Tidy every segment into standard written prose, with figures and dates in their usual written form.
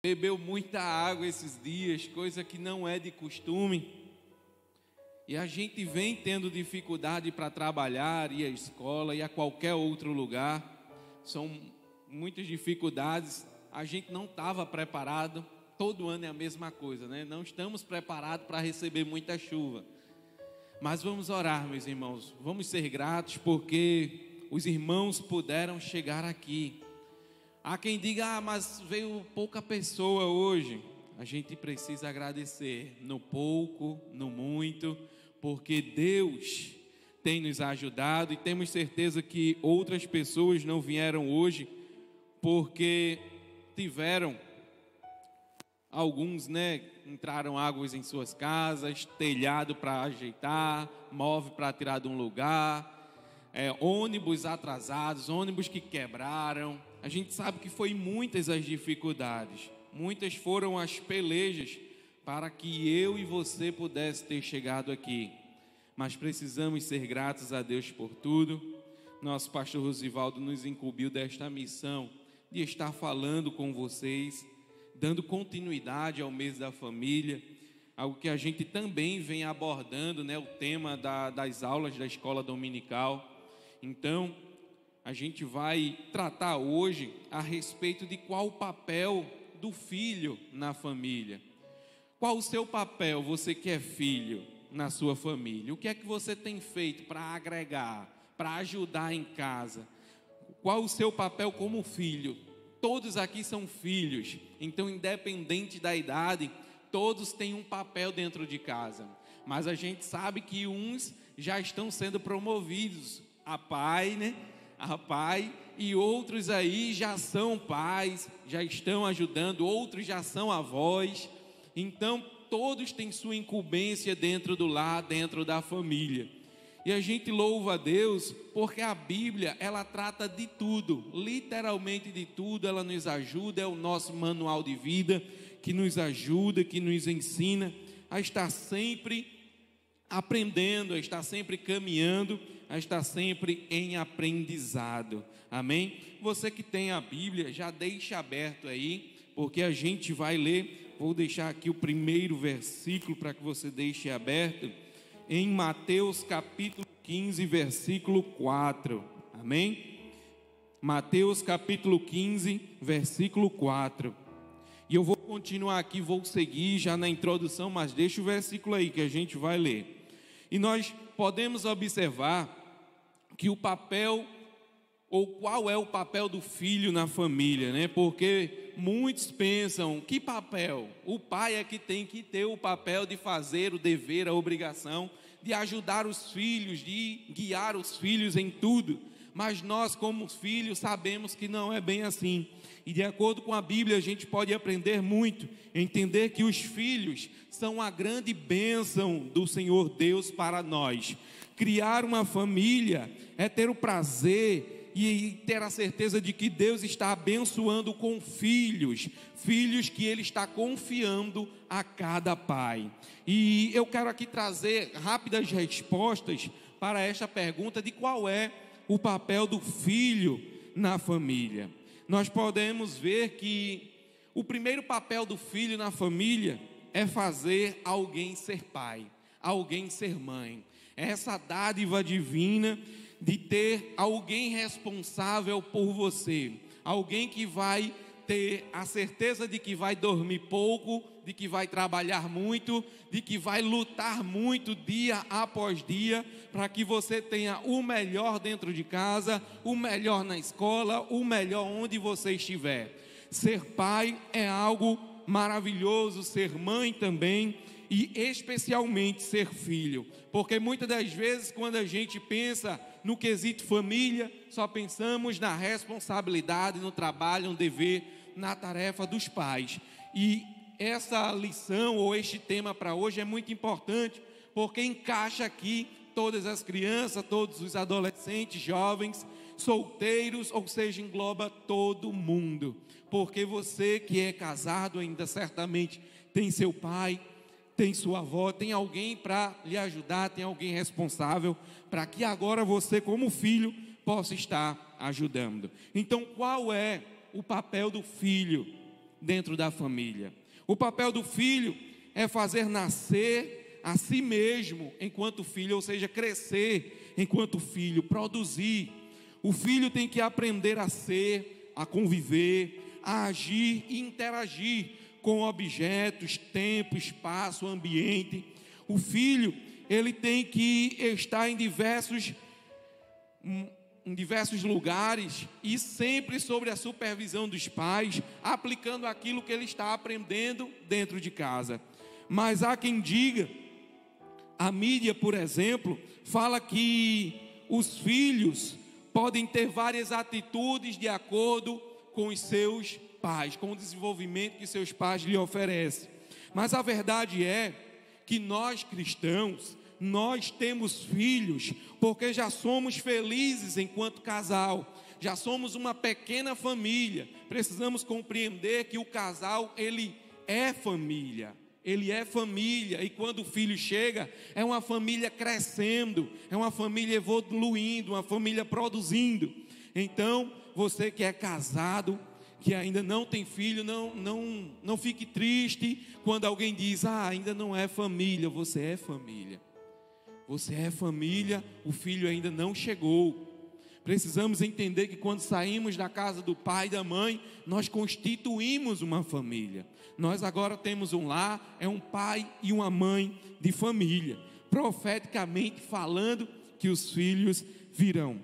Bebeu muita água esses dias, coisa que não é de costume. E a gente vem tendo dificuldade para trabalhar, ir à escola e a qualquer outro lugar. São muitas dificuldades. A gente não estava preparado. Todo ano é a mesma coisa, né? Não estamos preparados para receber muita chuva. Mas vamos orar, meus irmãos. Vamos ser gratos porque os irmãos puderam chegar aqui. Há quem diga, mas veio pouca pessoa hoje. A gente precisa agradecer no pouco, no muito, porque Deus tem nos ajudado e temos certeza que outras pessoas não vieram hoje porque tiveram, alguns, entraram águas em suas casas, telhado para ajeitar, móvel para tirar de um lugar, ônibus atrasados, ônibus que quebraram. A gente sabe que foi muitas as dificuldades, muitas foram as pelejas para que eu e você pudesse ter chegado aqui. Mas precisamos ser gratos a Deus por tudo. Nosso pastor Rosivaldo nos incumbiu desta missão de estar falando com vocês, dando continuidade ao mês da família, algo que a gente também vem abordando, o tema das aulas da escola dominical. Então, a gente vai tratar hoje a respeito de qual o papel do filho na família. Qual o seu papel, você que é filho, na sua família? O que é que você tem feito para agregar, para ajudar em casa? Qual o seu papel como filho? Todos aqui são filhos, então independente da idade, todos têm um papel dentro de casa. Mas a gente sabe que uns já estão sendo promovidos a pai, e outros aí já são pais, já estão ajudando, outros já são avós. Então todos têm sua incumbência dentro do lar, dentro da família. E a gente louva a Deus porque a Bíblia, ela trata de tudo, literalmente de tudo. Ela nos ajuda, é o nosso manual de vida que nos ajuda, que nos ensina a estar sempre aprendendo, a estar sempre caminhando, a estar sempre em aprendizado. Amém? Você que tem a Bíblia, já deixa aberto aí, porque a gente vai ler. Vou deixar aqui o primeiro versículo para que você deixe aberto, em Mateus capítulo 15, versículo 4. Amém? Mateus capítulo 15, versículo 4. E eu vou continuar aqui, vou seguir já na introdução, mas deixa o versículo aí que a gente vai ler. E nós podemos observar que o papel, ou qual é o papel do filho na família, Porque muitos pensam, que papel? O pai é que tem que ter o papel de fazer o dever, a obrigação, de ajudar os filhos, de guiar os filhos em tudo. Mas nós, como filhos, sabemos que não é bem assim. E de acordo com a Bíblia, a gente pode aprender muito, entender que os filhos são a grande bênção do Senhor Deus para nós. Criar uma família é ter o prazer e ter a certeza de que Deus está abençoando com filhos que Ele está confiando a cada pai. E eu quero aqui trazer rápidas respostas para esta pergunta de qual é o papel do filho na família. Nós podemos ver que o primeiro papel do filho na família é fazer alguém ser pai, alguém ser mãe. Essa dádiva divina de ter alguém responsável por você, alguém que vai ter a certeza de que vai dormir pouco, de que vai trabalhar muito, de que vai lutar muito dia após dia, para que você tenha o melhor dentro de casa, o melhor na escola, o melhor onde você estiver. Ser pai é algo maravilhoso, ser mãe também, e especialmente ser filho, porque muitas das vezes quando a gente pensa no quesito família, só pensamos na responsabilidade, no trabalho, no dever, na tarefa dos pais. E essa lição ou este tema para hoje é muito importante, porque encaixa aqui todas as crianças, todos os adolescentes, jovens, solteiros, ou seja, engloba todo mundo, porque você que é casado ainda certamente tem seu pai, tem sua avó, tem alguém para lhe ajudar, tem alguém responsável, para que agora você como filho possa estar ajudando. Então qual é o papel do filho dentro da família. O papel do filho é fazer nascer a si mesmo enquanto filho, ou seja, crescer enquanto filho, produzir. O filho tem que aprender a ser, a conviver, a agir e interagir com objetos, tempo, espaço, ambiente. O filho, ele tem que estar em diversos lugares e sempre sob a supervisão dos pais, aplicando aquilo que ele está aprendendo dentro de casa. Mas há quem diga, a mídia, por exemplo, fala que os filhos podem ter várias atitudes de acordo com os seus pais, com o desenvolvimento que seus pais lhe oferecem. Mas a verdade é que nós cristãos, nós temos filhos porque já somos felizes enquanto casal, já somos uma pequena família. Precisamos compreender que o casal, ele é família, e quando o filho chega, é uma família crescendo, é uma família evoluindo, uma família produzindo. Então, você que é casado, que ainda não tem filho, não fique triste quando alguém diz, ainda não é família. Você é família. Você é família, o filho ainda não chegou. Precisamos entender que quando saímos da casa do pai e da mãe, nós constituímos uma família. Nós agora temos um lar, é um pai e uma mãe de família. Profeticamente falando que os filhos virão.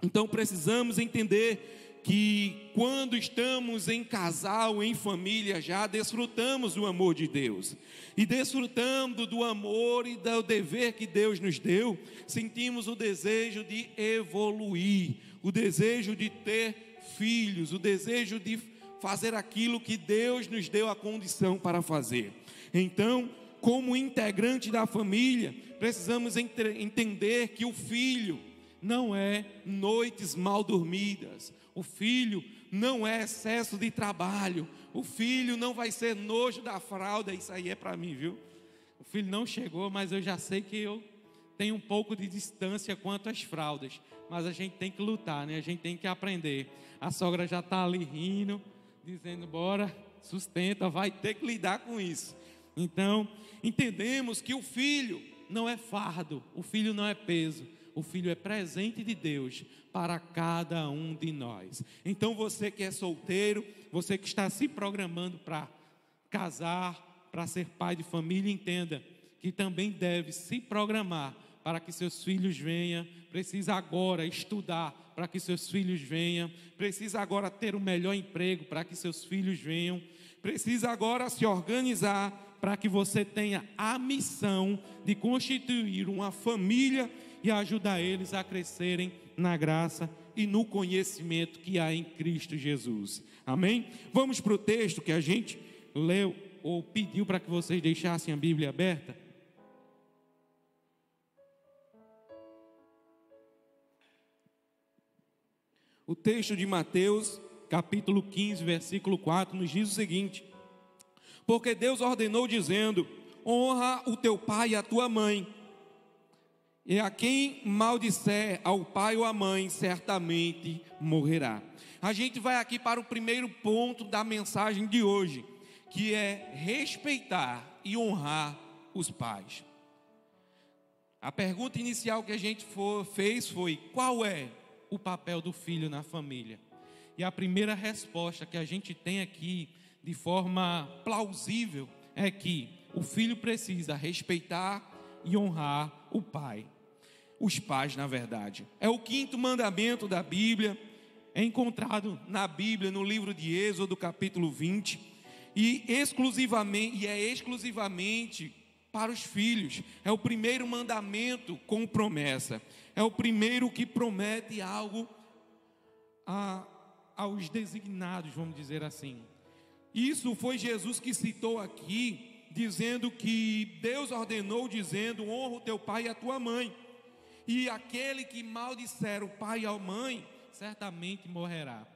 Então precisamos entender que quando estamos em casal, em família, já desfrutamos do amor de Deus. E desfrutando do amor e do dever que Deus nos deu, sentimos o desejo de evoluir, o desejo de ter filhos, o desejo de fazer aquilo que Deus nos deu a condição para fazer. Então, como integrante da família, precisamos entender que o filho não é noites mal dormidas, o filho não é excesso de trabalho, o filho não vai ser nojo da fralda. Isso aí é para mim, viu? O filho não chegou, mas eu já sei que eu tenho um pouco de distância quanto às fraldas, mas a gente tem que lutar, né? A gente tem que aprender. A sogra já está ali rindo, dizendo, bora, sustenta, vai ter que lidar com isso. Então, entendemos que o filho não é fardo, o filho não é peso, o filho é presente de Deus para cada um de nós. Então você que é solteiro, você que está se programando para casar, para ser pai de família, entenda que também deve se programar para que seus filhos venham. Precisa agora estudar para que seus filhos venham. Precisa agora ter o melhor emprego para que seus filhos venham. Precisa agora se organizar para que você tenha a missão de constituir uma família e ajudar eles a crescerem na graça e no conhecimento que há em Cristo Jesus. Amém? Vamos para o texto que a gente leu ou pediu para que vocês deixassem a Bíblia aberta. O texto de Mateus, capítulo 15, versículo 4, nos diz o seguinte: porque Deus ordenou dizendo, honra o teu pai e a tua mãe, e a quem maldisser ao pai ou à mãe, certamente morrerá. A gente vai aqui para o primeiro ponto da mensagem de hoje, que é respeitar e honrar os pais. A pergunta inicial que a gente fez foi, qual é o papel do filho na família? E a primeira resposta que a gente tem aqui, de forma plausível, é que o filho precisa respeitar e honrar o pai. Os pais, na verdade. É o quinto mandamento da Bíblia, é encontrado na Bíblia, no livro de Êxodo, capítulo 20, e é exclusivamente para os filhos. É o primeiro mandamento com promessa. É o primeiro que promete algo aos designados, vamos dizer assim. Isso foi Jesus que citou aqui, dizendo que Deus ordenou, dizendo, honra o teu pai e a tua mãe, e aquele que maldisser o pai e a mãe, certamente morrerá.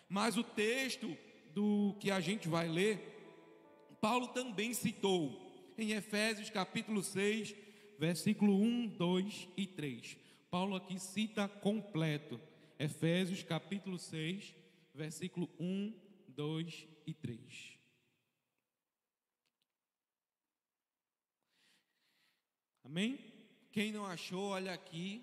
Mas o texto do que a gente vai ler, Paulo também citou, em Efésios capítulo 6, versículo 1, 2 e 3. Paulo aqui cita completo, Efésios capítulo 6, versículo 1, 2 e 3. Amém? Quem não achou, olha aqui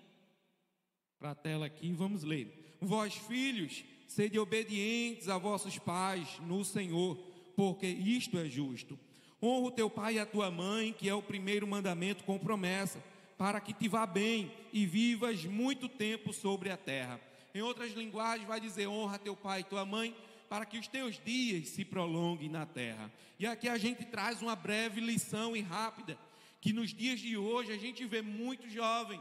para a tela aqui, vamos ler. Vós, filhos, sede obedientes a vossos pais no Senhor, porque isto é justo. Honra o teu pai e a tua mãe, que é o primeiro mandamento com promessa, para que te vá bem e vivas muito tempo sobre a terra. Em outras linguagens vai dizer: honra teu pai e tua mãe, para que os teus dias se prolonguem na terra. E aqui a gente traz uma breve lição e rápida, que nos dias de hoje a gente vê muito jovem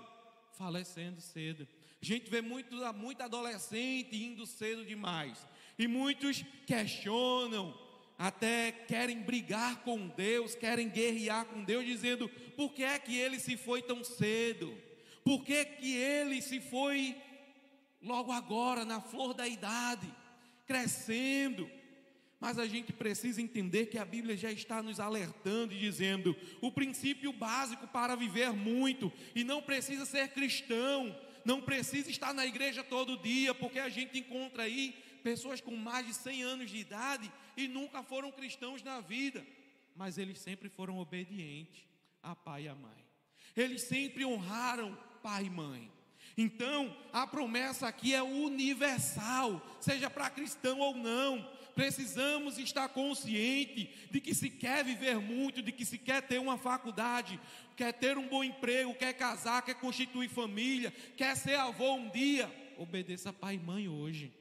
falecendo cedo. A gente vê muito adolescente indo cedo demais. E muitos questionam, até querem brigar com Deus, querem guerrear com Deus, dizendo: por que é que ele se foi tão cedo? Por que que ele se foi logo agora, na flor da idade, crescendo? Mas a gente precisa entender que a Bíblia já está nos alertando e dizendo: o princípio básico para viver muito, e não precisa ser cristão, não precisa estar na igreja todo dia, porque a gente encontra aí pessoas com mais de 100 anos de idade e nunca foram cristãos na vida, mas eles sempre foram obedientes a pai e a mãe, eles sempre honraram pai e mãe. Então a promessa aqui é universal, seja para cristão ou não. Precisamos estar consciente de que se quer viver muito, de que se quer ter uma faculdade, quer ter um bom emprego, quer casar, quer constituir família, quer ser avô um dia, obedeça pai e mãe hoje.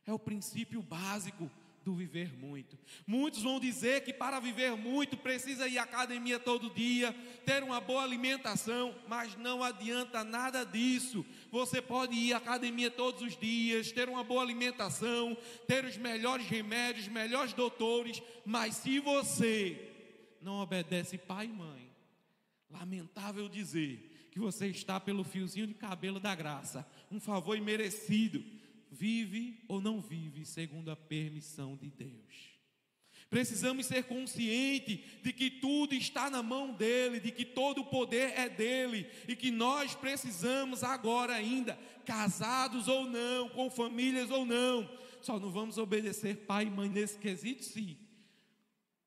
É o princípio básico do viver muito. Muitos vão dizer que para viver muito precisa ir à academia todo dia, ter uma boa alimentação, mas não adianta nada disso. Você pode ir à academia todos os dias, ter uma boa alimentação, ter os melhores remédios, os melhores doutores, mas se você não obedece pai e mãe, lamentável dizer que você está pelo fiozinho de cabelo da graça, um favor imerecido. Vive ou não vive segundo a permissão de Deus. Precisamos ser conscientes de que tudo está na mão dele, de que todo o poder é dele, e que nós precisamos agora ainda, casados ou não, com famílias ou não, só não vamos obedecer pai e mãe nesse quesito se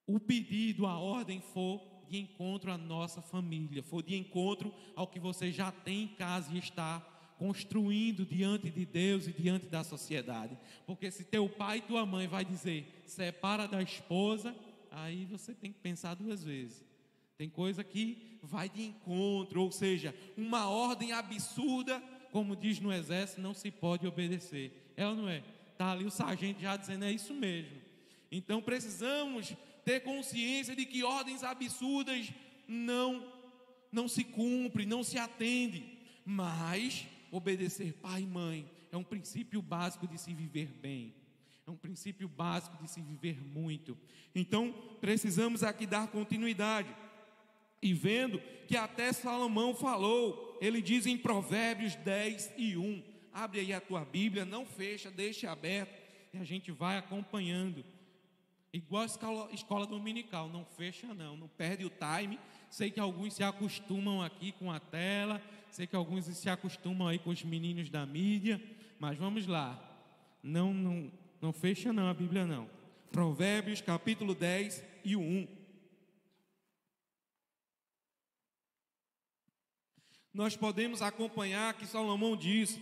o pedido, a ordem for de encontro à nossa família, for de encontro ao que você já tem em casa e está construindo diante de Deus e diante da sociedade. Porque se teu pai e tua mãe vai dizer: separa da esposa, aí você tem que pensar duas vezes. Tem coisa que vai de encontro, ou seja, uma ordem absurda, como diz no exército, não se pode obedecer. É ou não é? Está ali o sargento já dizendo: é isso mesmo. Então precisamos ter consciência de que ordens absurdas não se cumprem, não se atendem. Mas obedecer pai e mãe é um princípio básico de se viver bem, é um princípio básico de se viver muito. Então precisamos aqui dar continuidade, e vendo que até Salomão falou, ele diz em Provérbios 10:1, abre aí a tua Bíblia, não fecha, deixa aberto, e a gente vai acompanhando, igual a escola dominical, não fecha não perde o time. Sei que alguns se acostumam aqui com a tela, sei que alguns se acostumam aí com os meninos da mídia, mas vamos lá, não fecha não a Bíblia não. Provérbios capítulo 10:1. Nós podemos acompanhar que Salomão diz,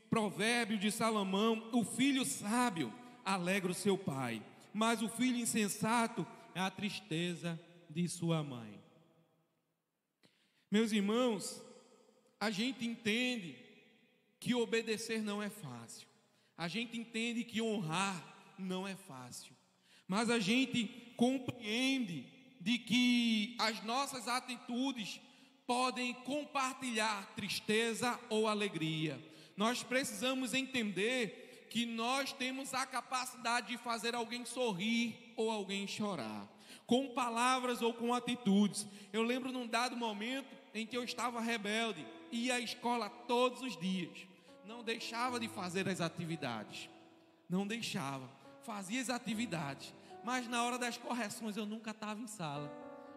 provérbio de Salomão: o filho sábio alegra o seu pai, mas o filho insensato é a tristeza de sua mãe. Meus irmãos, a gente entende que obedecer não é fácil, a gente entende que honrar não é fácil, mas a gente compreende de que as nossas atitudes podem compartilhar tristeza ou alegria. Nós precisamos entender que nós temos a capacidade de fazer alguém sorrir ou alguém chorar, com palavras ou com atitudes. Eu lembro num dado momento em que eu estava rebelde, ia à escola todos os dias, não deixava de fazer as atividades, fazia as atividades, mas na hora das correções eu nunca estava em sala,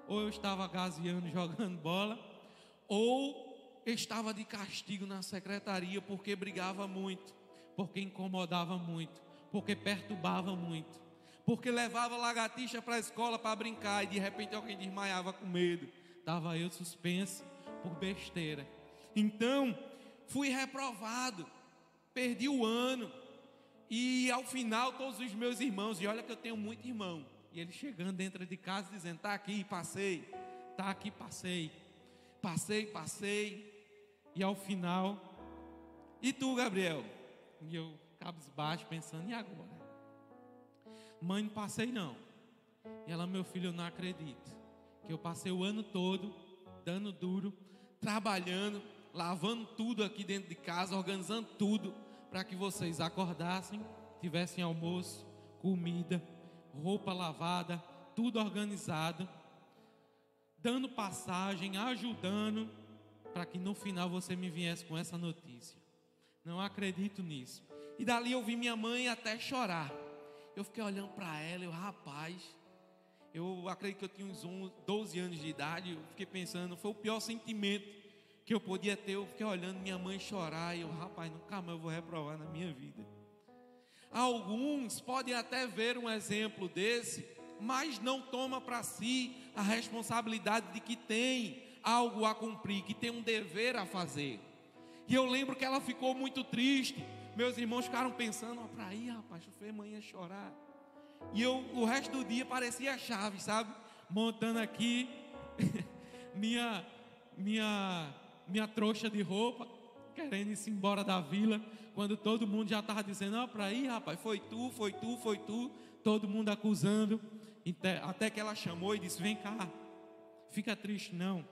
ou eu estava gazeando, jogando bola, ou estava de castigo na secretaria, porque brigava muito, porque incomodava muito, porque perturbava muito. porque levava lagartixa para a escola para brincar e de repente alguém desmaiava com medo. Estava eu suspenso por besteira. Então, fui reprovado, perdi o ano. E ao final, todos os meus irmãos, e olha que eu tenho muito irmão, e eles chegando dentro de casa dizendo: está aqui, passei, está aqui, passei, e ao final, e tu, Gabriel? E eu, cabisbaixo, pensando: e agora? Mãe, não passei não. E ela: meu filho, eu não acredito que eu passei o ano todo dando duro, trabalhando, lavando tudo aqui dentro de casa, organizando tudo, para que vocês acordassem, tivessem almoço, comida, roupa lavada, tudo organizado, dando passagem, ajudando, para que no final você me viesse com essa notícia. Não acredito nisso. E dali eu vi minha mãe até chorar. Eu fiquei olhando para ela, rapaz, eu acredito que eu tinha uns 12 anos de idade, eu fiquei pensando, foi o pior sentimento que eu podia ter. Eu fiquei olhando minha mãe chorar, e eu, rapaz, nunca mais eu vou reprovar na minha vida. Alguns podem até ver um exemplo desse, mas não toma para si a responsabilidade de que tem algo a cumprir, que tem um dever a fazer. E eu lembro que ela ficou muito triste. Meus irmãos ficaram pensando: ó, para aí, rapaz, eu falei, mãe ia chorar. E eu, o resto do dia, parecia chave, sabe? Montando aqui minha trouxa de roupa, querendo ir embora da vila, quando todo mundo já estava dizendo: ó, para aí, rapaz, foi tu, todo mundo acusando, até que ela chamou e disse: vem cá, fica triste não,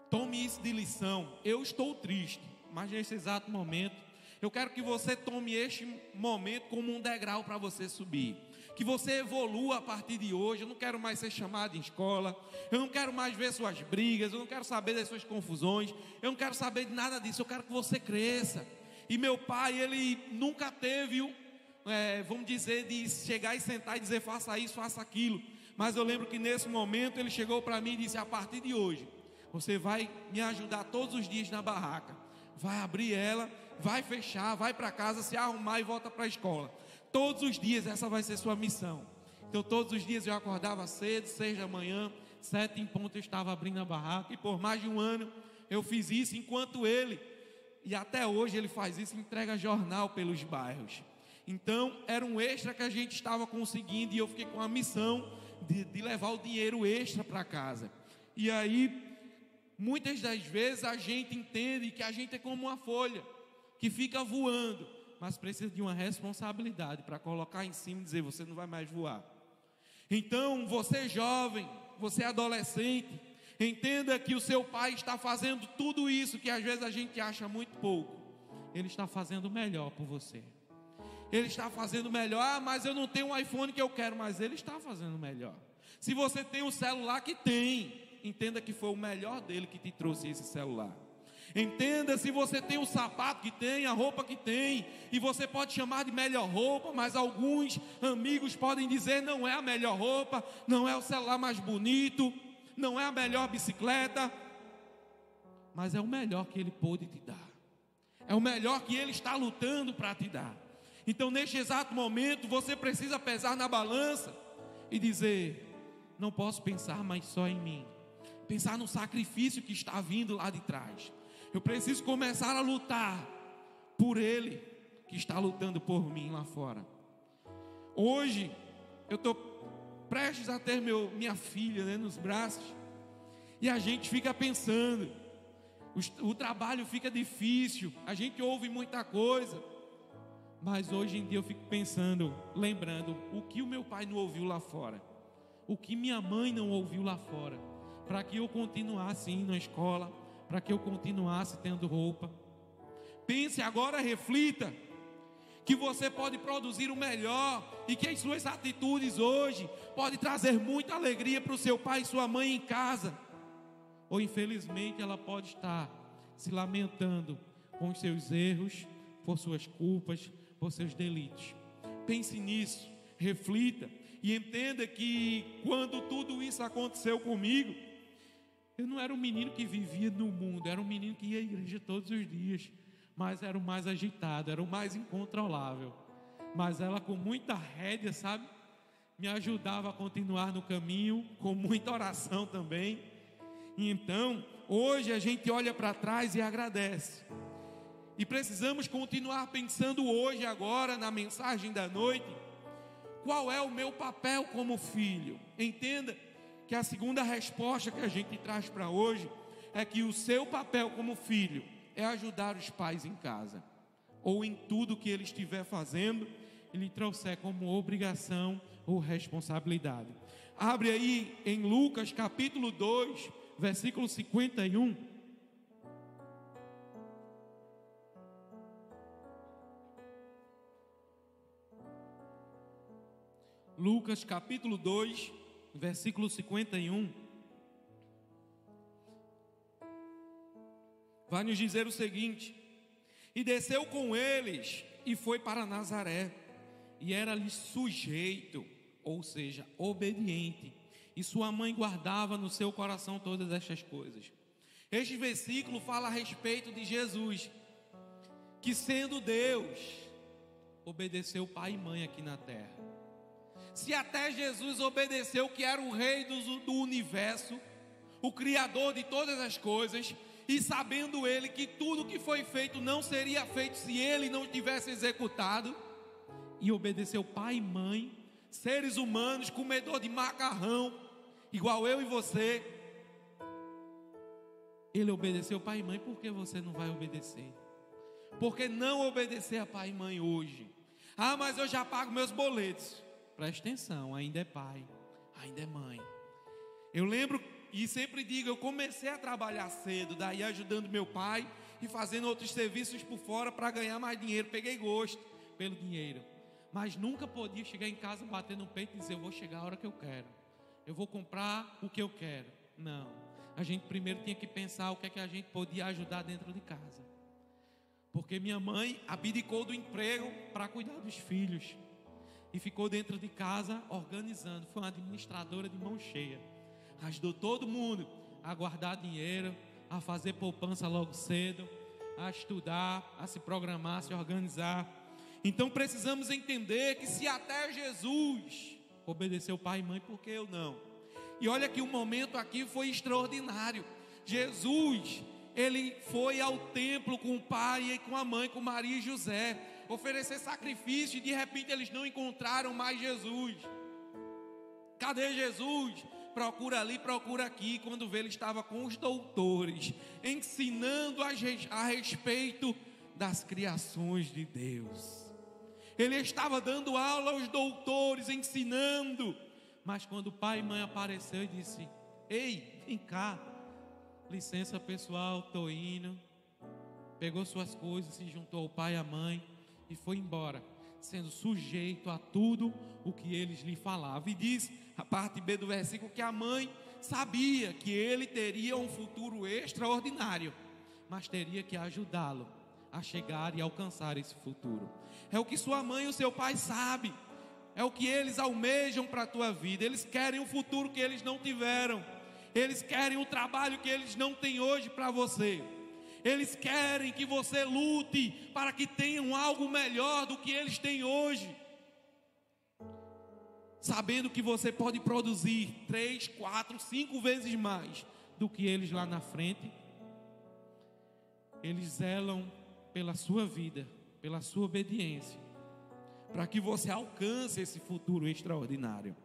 tome isso de lição. Eu estou triste, mas nesse exato momento, eu quero que você tome este momento como um degrau para você subir, que você evolua a partir de hoje. Eu não quero mais ser chamado em escola, eu não quero mais ver suas brigas, eu não quero saber das suas confusões, eu não quero saber de nada disso. Eu quero que você cresça. E meu pai, ele nunca teve, vamos dizer, de chegar e sentar e dizer: faça isso, faça aquilo. Mas eu lembro que nesse momento ele chegou para mim e disse: a partir de hoje, você vai me ajudar todos os dias na barraca, vai abrir ela, vai fechar, vai para casa, se arrumar e volta para a escola. Todos os dias essa vai ser sua missão. Então todos os dias eu acordava cedo, 6 da manhã, 7 em ponto eu estava abrindo a barraca. E por mais de um ano eu fiz isso, enquanto ele, e até hoje ele faz isso, entrega jornal pelos bairros. Então era um extra que a gente estava conseguindo, e eu fiquei com a missão de levar o dinheiro extra para casa. E aí, muitas das vezes a gente entende que a gente é como uma folha que fica voando, mas precisa de uma responsabilidade para colocar em cima e dizer: você não vai mais voar. Então, você jovem, você adolescente, entenda que o seu pai está fazendo tudo isso que às vezes a gente acha muito pouco. Ele está fazendo melhor por você. Ele está fazendo melhor. Ah, mas eu não tenho um iPhone que eu quero. Mas ele está fazendo melhor. Se você tem um celular, que tem, entenda que foi o melhor dele que te trouxe esse celular. Entenda, se você tem o sapato que tem, a roupa que tem, e você pode chamar de melhor roupa, mas alguns amigos podem dizer: não é a melhor roupa, não é o celular mais bonito, não é a melhor bicicleta, mas é o melhor que ele pôde te dar, é o melhor que ele está lutando para te dar. Então neste exato momento você precisa pesar na balança e dizer: não posso pensar mais só em mim, pensar no sacrifício que está vindo lá de trás. Eu preciso começar a lutar por ele que está lutando por mim lá fora. Hoje eu estou prestes a ter minha filha, né, nos braços, e a gente fica pensando, o trabalho fica difícil, a gente ouve muita coisa, mas hoje em dia eu fico pensando, lembrando o que o meu pai não ouviu lá fora, o que minha mãe não ouviu lá fora, para que eu continuasse indo na escola, para que eu continuasse tendo roupa. Pense agora, reflita, que você pode produzir o melhor, e que as suas atitudes hoje podem trazer muita alegria para o seu pai e sua mãe em casa. Ou infelizmente ela pode estar se lamentando com os seus erros, por suas culpas, por seus delitos. Pense nisso, reflita, e entenda que quando tudo isso aconteceu comigo, eu não era um menino que vivia no mundo, era um menino que ia à igreja todos os dias, mas era o mais agitado, era o mais incontrolável. Mas ela, com muita rédea, sabe, me ajudava a continuar no caminho, com muita oração também. E então, hoje a gente olha para trás e agradece. E precisamos continuar pensando hoje, agora, na mensagem da noite, qual é o meu papel como filho? Entenda que a segunda resposta que a gente traz para hoje é que o seu papel como filho é ajudar os pais em casa, ou em tudo que ele estiver fazendo, ele trouxer como obrigação ou responsabilidade. Abre aí em Lucas capítulo 2, versículo 51. Lucas capítulo 2, versículo 51. Vai nos dizer o seguinte: e desceu com eles e foi para Nazaré, e era-lhe sujeito, ou seja, obediente, e sua mãe guardava no seu coração todas estas coisas. Este versículo fala a respeito de Jesus, que sendo Deus, obedeceu pai e mãe aqui na terra. Se até Jesus obedeceu, que era o rei do universo, o criador de todas as coisas, e sabendo ele que tudo que foi feito não seria feito se ele não tivesse executado, e obedeceu pai e mãe, seres humanos, comedor de macarrão, igual eu e você. Ele obedeceu pai e mãe. Por que você não vai obedecer? Por que não obedecer a pai e mãe hoje? Ah, mas eu já pago meus boletos. Presta atenção, ainda é pai, ainda é mãe. Eu lembro e sempre digo, eu comecei a trabalhar cedo, daí ajudando meu pai e fazendo outros serviços por fora para ganhar mais dinheiro. Peguei gosto pelo dinheiro, mas nunca podia chegar em casa, bater no peito e dizer: eu vou chegar a hora que eu quero, eu vou comprar o que eu quero. Não, a gente primeiro tinha que pensar o que é que a gente podia ajudar dentro de casa, porque minha mãe abdicou do emprego para cuidar dos filhos e ficou dentro de casa organizando. Foi uma administradora de mão cheia, ajudou todo mundo a guardar dinheiro, a fazer poupança logo cedo, a estudar, a se programar, a se organizar. Então precisamos entender que se até Jesus obedeceu pai e mãe, por que eu não? E olha que o momento aqui foi extraordinário. Jesus, ele foi ao templo com o pai e com a mãe, com Maria e José, oferecer sacrifício, e de repente eles não encontraram mais Jesus. Cadê Jesus? Procura ali, procura aqui. Quando vê, ele estava com os doutores, ensinando a respeito das criações de Deus. Ele estava dando aula aos doutores, ensinando. Mas quando o pai e mãe apareceu e disse: ei, vem cá, licença pessoal, estou indo. Pegou suas coisas, se juntou ao pai e à mãe e foi embora, sendo sujeito a tudo o que eles lhe falavam. E diz a parte B do versículo que a mãe sabia que ele teria um futuro extraordinário, mas teria que ajudá-lo a chegar e alcançar esse futuro. É o que sua mãe e o seu pai sabem, é o que eles almejam para a tua vida. Eles querem o futuro que eles não tiveram, eles querem o trabalho que eles não têm hoje para você. Eles querem que você lute para que tenham algo melhor do que eles têm hoje, sabendo que você pode produzir 3, 4, 5 vezes mais do que eles lá na frente. Eles zelam pela sua vida, pela sua obediência, para que você alcance esse futuro extraordinário.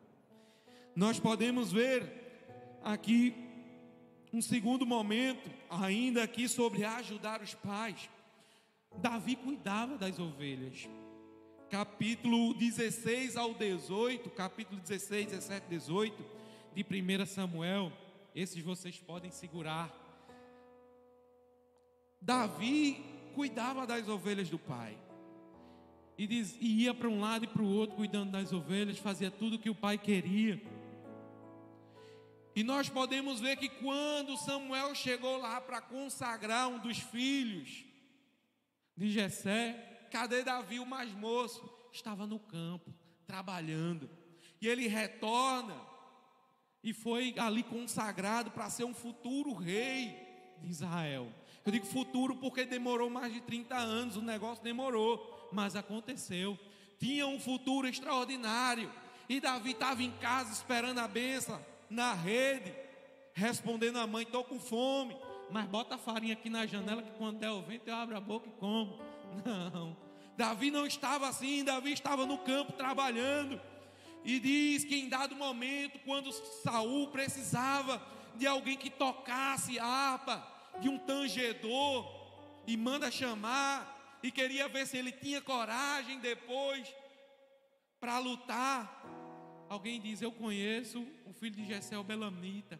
Nós podemos ver aqui um segundo momento, ainda aqui sobre ajudar os pais. Davi cuidava das ovelhas. Capítulo 16 ao 18, capítulo 16, 17, 18 de 1 Samuel. Esses vocês podem segurar. Davi cuidava das ovelhas do pai. E ia para um lado e para o outro cuidando das ovelhas, fazia tudo o que o pai queria. E nós podemos ver que quando Samuel chegou lá para consagrar um dos filhos de Jessé, cadê Davi, o mais moço? Estava no campo, trabalhando. E ele retorna e foi ali consagrado para ser um futuro rei de Israel. Eu digo futuro porque demorou mais de 30 anos, o negócio demorou, mas aconteceu. Tinha um futuro extraordinário. E Davi estava em casa esperando a bênção, na rede, respondendo à mãe: estou com fome, mas bota a farinha aqui na janela que quando der o vento eu abro a boca e como. Não, Davi não estava assim. Davi estava no campo trabalhando. E diz que em dado momento, quando Saul precisava de alguém que tocasse a harpa, de um tangedor, e manda chamar, e queria ver se ele tinha coragem depois para lutar. Alguém diz: eu conheço o filho de Jessé, o belamita,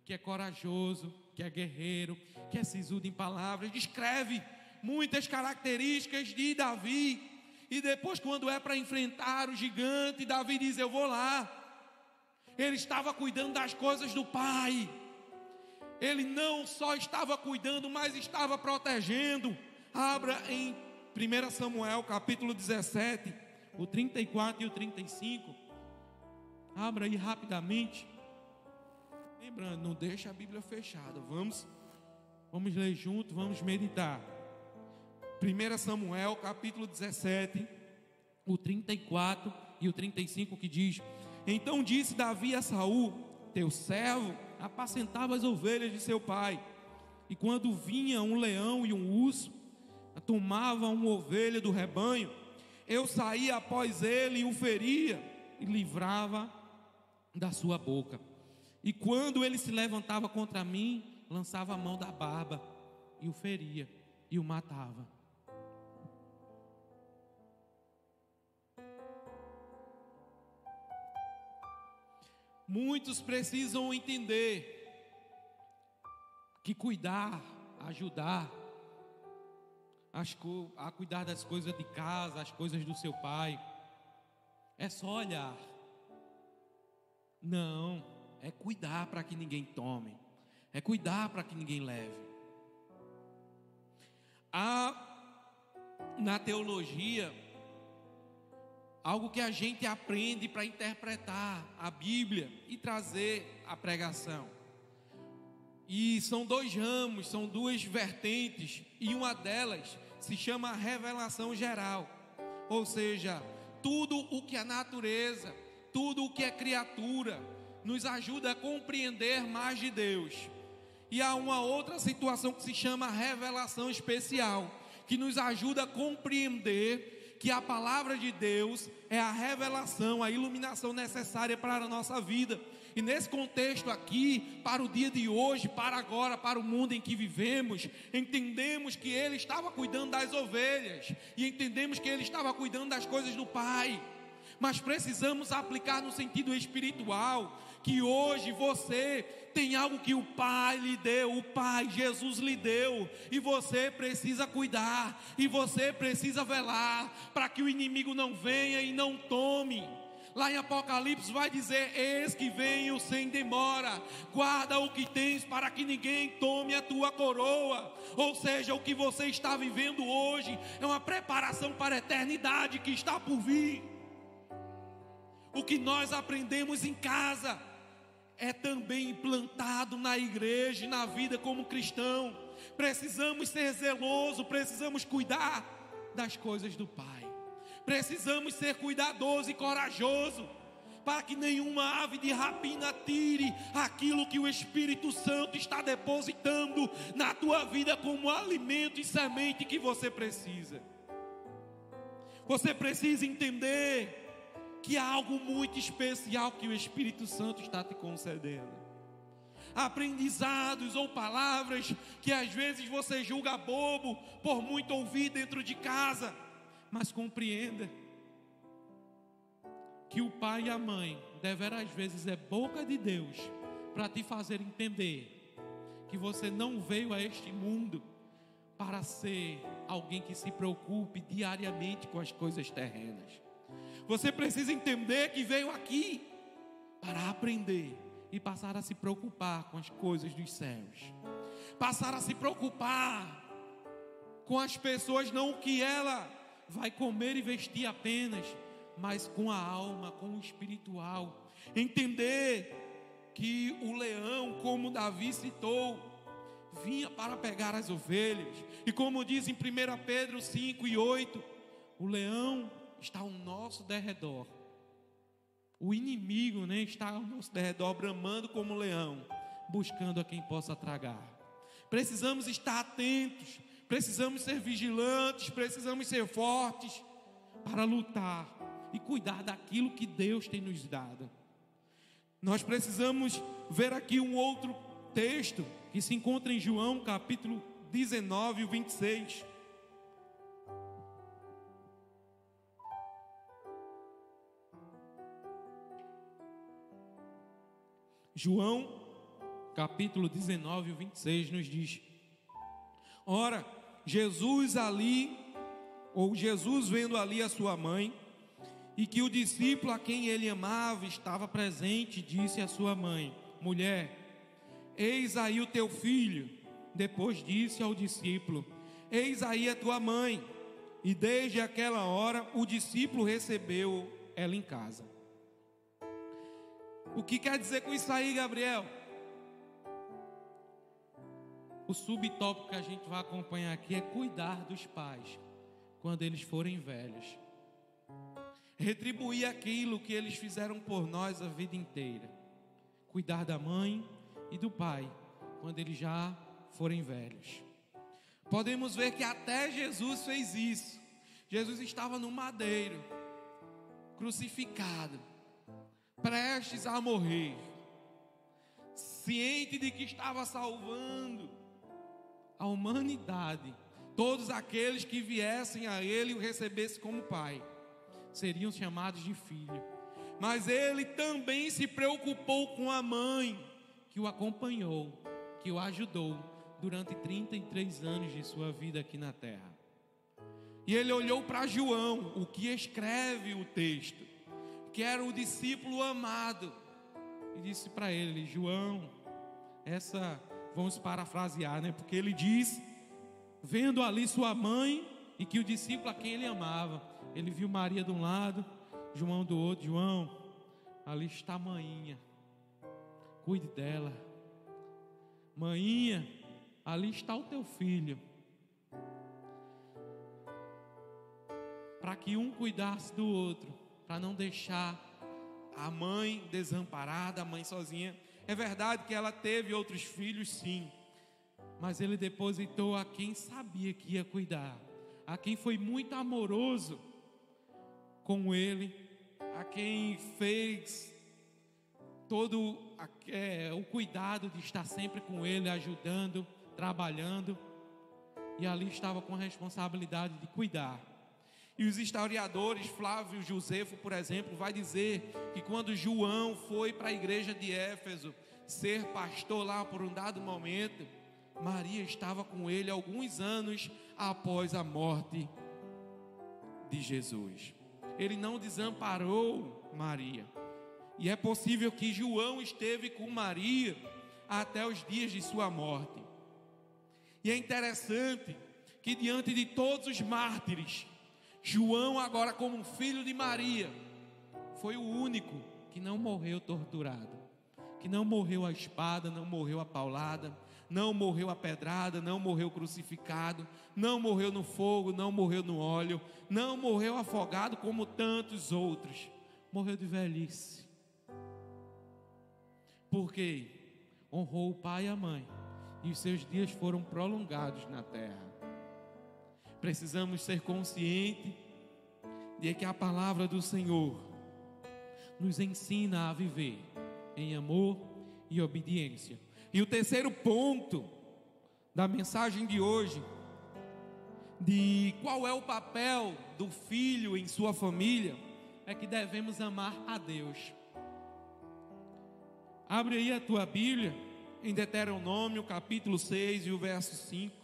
que é corajoso, que é guerreiro, que é sisudo em palavras. Descreve muitas características de Davi. E depois, quando é para enfrentar o gigante, Davi diz: eu vou lá. Ele estava cuidando das coisas do pai. Ele não só estava cuidando, mas estava protegendo. Abra em 1 Samuel capítulo 17, o 34 e o 35. Abra aí rapidamente. Lembrando, não deixa a Bíblia fechada. Vamos ler junto, vamos meditar. 1 Samuel capítulo 17, o 34 e o 35, que diz: então disse Davi a Saul, teu servo apacentava as ovelhas de seu pai, e quando vinha um leão e um urso, tomava uma ovelha do rebanho, eu saía após ele e o feria, e livrava da sua boca. E quando ele se levantava contra mim, lançava a mão da barba, e o feria, e o matava. Muitos precisam entender que cuidar, ajudar a cuidar das coisas de casa, as coisas do seu pai, é só olhar. Não, é cuidar para que ninguém tome, é cuidar para que ninguém leve. Na teologia, algo que a gente aprende para interpretar a Bíblia e trazer a pregação. E são dois ramos, são duas vertentes, e uma delas se chama revelação geral. Ou seja, tudo o que é natureza, tudo o que é criatura, nos ajuda a compreender mais de Deus. E há uma outra situação que se chama revelação especial, que nos ajuda a compreender que a palavra de Deus é a revelação, a iluminação necessária para a nossa vida. E nesse contexto aqui, para o dia de hoje, para agora, para o mundo em que vivemos, entendemos que Ele estava cuidando das ovelhas, e entendemos que Ele estava cuidando das coisas do Pai. Mas precisamos aplicar no sentido espiritual, que hoje você tem algo que o Pai lhe deu, o Pai, Jesus lhe deu, e você precisa cuidar, e você precisa velar, para que o inimigo não venha e não tome. Lá em Apocalipse vai dizer: eis que venho sem demora, guarda o que tens para que ninguém tome a tua coroa. Ou seja, o que você está vivendo hoje é uma preparação para a eternidade que está por vir. O que nós aprendemos em casa é também implantado na igreja e na vida como cristão. Precisamos ser zelosos, precisamos cuidar das coisas do Pai. Precisamos ser cuidadosos e corajosos, para que nenhuma ave de rapina tire aquilo que o Espírito Santo está depositando na tua vida como alimento e semente que você precisa. Você precisa entender que há algo muito especial que o Espírito Santo está te concedendo. Aprendizados ou palavras que às vezes você julga bobo por muito ouvir dentro de casa. Mas compreenda que o pai e a mãe deveras às vezes é boca de Deus para te fazer entender que você não veio a este mundo para ser alguém que se preocupe diariamente com as coisas terrenas. Você precisa entender que veio aqui para aprender e passar a se preocupar com as coisas dos céus. Passar a se preocupar com as pessoas, não o que ela vai comer e vestir apenas, mas com a alma, com o espiritual. Entender que o leão, como Davi citou, vinha para pegar as ovelhas. E como diz em 1 Pedro 5 e 8, o leão está ao nosso derredor, O inimigo, né, está ao nosso redor, bramando como um leão, buscando a quem possa tragar. Precisamos estar atentos, precisamos ser vigilantes, precisamos ser fortes para lutar e cuidar daquilo que Deus tem nos dado. Nós precisamos ver aqui um outro texto que se encontra em João capítulo 19, 26. João capítulo 19, 26 nos diz: ora, Jesus vendo ali a sua mãe, e que o discípulo a quem ele amava estava presente, disse à sua mãe: mulher, eis aí o teu filho. Depois disse ao discípulo: eis aí a tua mãe. E desde aquela hora o discípulo recebeu ela em casa. O que quer dizer com isso aí, Gabriel? O subtópico que a gente vai acompanhar aqui é cuidar dos pais quando eles forem velhos. Retribuir aquilo que eles fizeram por nós a vida inteira. Cuidar da mãe e do pai quando eles já forem velhos. Podemos ver que até Jesus fez isso. Jesus estava no madeiro, crucificado, prestes a morrer, ciente de que estava salvando a humanidade. Todos aqueles que viessem a ele e o recebessem como pai seriam chamados de filho. Mas ele também se preocupou com a mãe que o acompanhou, que o ajudou durante 33 anos de sua vida aqui na terra. E ele olhou para João, o que escreve o texto, que era o discípulo amado, e disse para ele: João, vamos parafrasear, né? Porque ele diz, vendo ali sua mãe, e que o discípulo a quem ele amava, ele viu Maria de um lado, João do outro. João, ali está a maninha, cuide dela. Maninha, ali está o teu filho. Para que um cuidasse do outro, para não deixar a mãe desamparada, a mãe sozinha. É verdade que ela teve outros filhos, sim, mas ele depositou a quem sabia que ia cuidar, a quem foi muito amoroso com ele, a quem fez todo o cuidado de estar sempre com ele, ajudando, trabalhando, e ali estava com a responsabilidade de cuidar. E os historiadores, Flávio Josefo, por exemplo, vai dizer que quando João foi para a igreja de Éfeso ser pastor lá por um dado momento, Maria estava com ele alguns anos após a morte de Jesus. Ele não desamparou Maria. E é possível que João esteve com Maria até os dias de sua morte. E é interessante que diante de todos os mártires, João, agora como um filho de Maria, foi o único que não morreu torturado, que não morreu a espada, não morreu a paulada, não morreu a pedrada, não morreu crucificado, não morreu no fogo, não morreu no óleo, não morreu afogado como tantos outros. Morreu de velhice. Porque honrou o pai e a mãe, e os seus dias foram prolongados na terra. Precisamos ser conscientes de que a palavra do Senhor nos ensina a viver em amor e obediência. E o terceiro ponto da mensagem de hoje, de qual é o papel do filho em sua família, é que devemos amar a Deus. Abre aí a tua Bíblia em Deuteronômio capítulo 6 e o verso 5.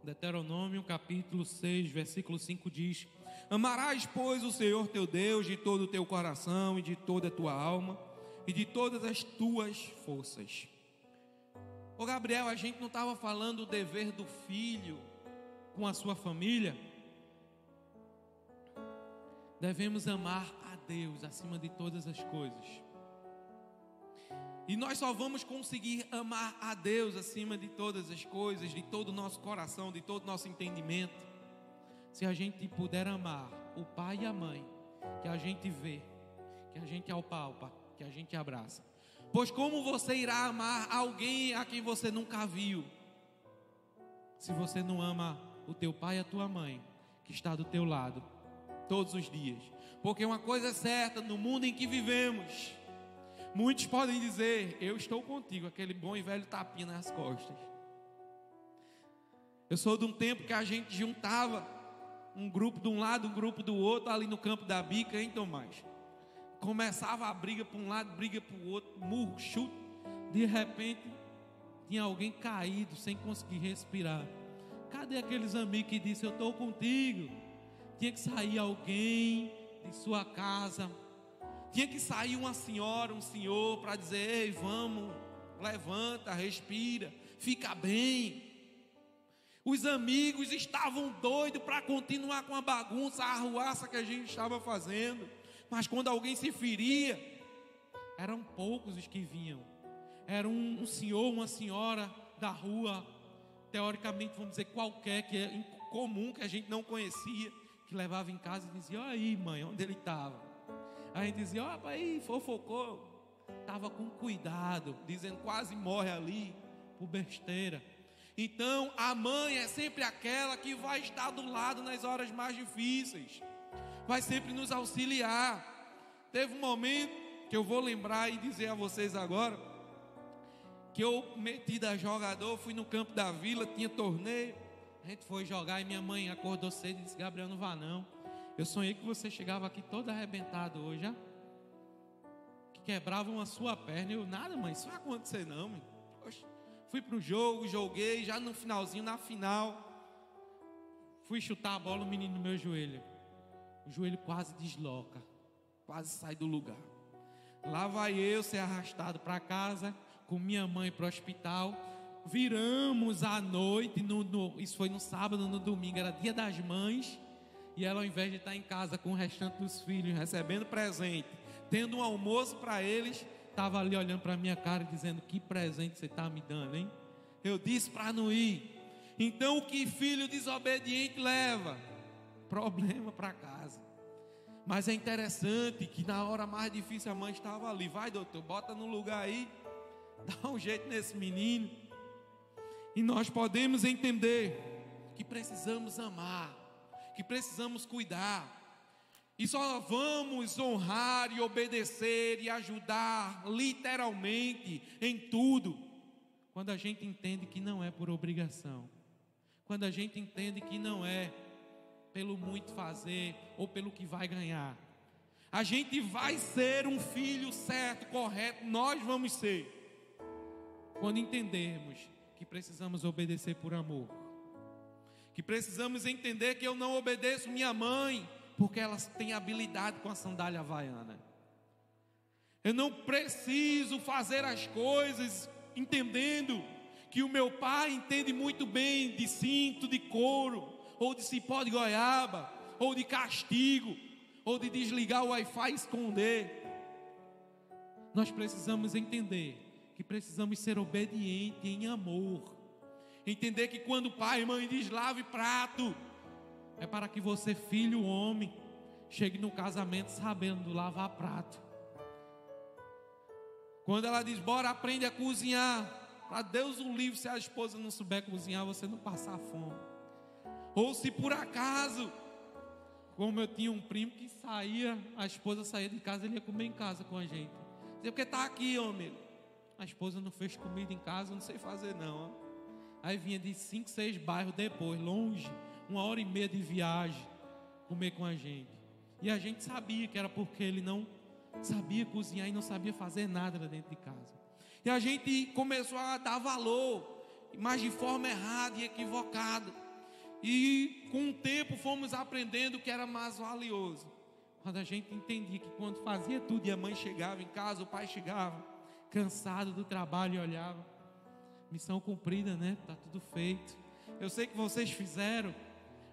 Deuteronômio capítulo 6, versículo 5 diz: amarás, pois, o Senhor teu Deus de todo o teu coração e de toda a tua alma e de todas as tuas forças. Ô Gabriel, a gente não estava falando do dever do filho com a sua família? Devemos amar a Deus acima de todas as coisas. E nós só vamos conseguir amar a Deus acima de todas as coisas, de todo o nosso coração, de todo o nosso entendimento, se a gente puder amar o pai e a mãe, que a gente vê, que a gente apalpa, que a gente abraça. Pois como você irá amar alguém a quem você nunca viu, se você não ama o teu pai e a tua mãe, que está do teu lado, todos os dias? Porque uma coisa é certa, no mundo em que vivemos, muitos podem dizer: eu estou contigo, aquele bom e velho tapinha nas costas. Eu sou de um tempo que a gente juntava um grupo de um lado, um grupo do outro, ali no campo da bica, hein, Tomás? Começava a briga para um lado, briga para o outro, murro, chute. De repente, tinha alguém caído, sem conseguir respirar. Cadê aqueles amigos que disseram: eu estou contigo? Tinha que sair alguém de sua casa, tinha que sair uma senhora, um senhor, para dizer: ei, vamos, levanta, respira, fica bem. Os amigos estavam doidos para continuar com a bagunça, a arruaça que a gente estava fazendo. Mas quando alguém se feria, eram poucos os que vinham. Era um senhor, uma senhora da rua, teoricamente, vamos dizer, qualquer, que é incomum, que a gente não conhecia, que levava em casa e dizia: olha aí, mãe, onde ele estava. A gente dizia: ó, pai, fofocou. Estava com cuidado, dizendo: quase morre ali, por besteira. Então, a mãe é sempre aquela que vai estar do lado nas horas mais difíceis, vai sempre nos auxiliar. Teve um momento que eu vou lembrar e dizer a vocês agora, que eu meti da jogador, fui no campo da vila, tinha torneio, a gente foi jogar e minha mãe acordou cedo e disse: Gabriel, não vá não, eu sonhei que você chegava aqui todo arrebentado hoje, já que quebravam a sua perna. Eu: nada, mãe, isso não vai acontecer não, mãe. Oxe. Fui pro jogo, joguei, já no finalzinho, na final, fui chutar a bola, o menino no meu joelho, o joelho quase desloca, quase sai do lugar. Lá vai eu ser arrastado para casa, com minha mãe para o hospital. Viramos à noite, isso foi no sábado, no domingo, era dia das mães. E ela, ao invés de estar em casa com o restante dos filhos, recebendo presente, tendo um almoço para eles, estava ali olhando para a minha cara e dizendo: que presente você está me dando, hein? Eu disse para não ir. Então, o que filho desobediente leva? Problema para casa. Mas é interessante que na hora mais difícil a mãe estava ali: vai, doutor, bota no lugar aí, dá um jeito nesse menino. E nós podemos entender que precisamos amar, que precisamos cuidar. E só vamos honrar e obedecer e ajudar literalmente em tudo quando a gente entende que não é por obrigação, quando a gente entende que não é pelo muito fazer ou pelo que vai ganhar. A gente vai ser um filho certo, correto, nós vamos ser, quando entendermos que precisamos obedecer por amor, que precisamos entender que eu não obedeço minha mãe porque elas têm habilidade com a sandália havaiana. Eu não preciso fazer as coisas entendendo que o meu pai entende muito bem de cinto de couro, ou de cipó de goiaba, ou de castigo, ou de desligar o Wi-Fi e esconder. Nós precisamos entender que precisamos ser obedientes em amor. Entender que quando o pai e mãe diz: lave prato, é para que você, filho homem, chegue no casamento sabendo lavar prato. Quando ela diz: bora, aprende a cozinhar, para Deus o livre, se a esposa não souber cozinhar, você não passar fome. Ou se por acaso, como eu tinha um primo que saía, a esposa saía de casa, ele ia comer em casa com a gente. Dizia: porque está aqui, homem. A esposa não fez comida em casa, eu não sei fazer não. Aí vinha de 5, 6 bairros depois, longe, 1h30 de viagem, comer com a gente. E a gente sabia que era porque ele não sabia cozinhar e não sabia fazer nada lá dentro de casa. E a gente começou a dar valor, mas de forma errada e equivocada. E com o tempo fomos aprendendo que era mais valioso. Quando a gente entendia que quando fazia tudo e a mãe chegava em casa, o pai chegava cansado do trabalho e olhava: missão cumprida, né? Está tudo feito. Eu sei que vocês fizeram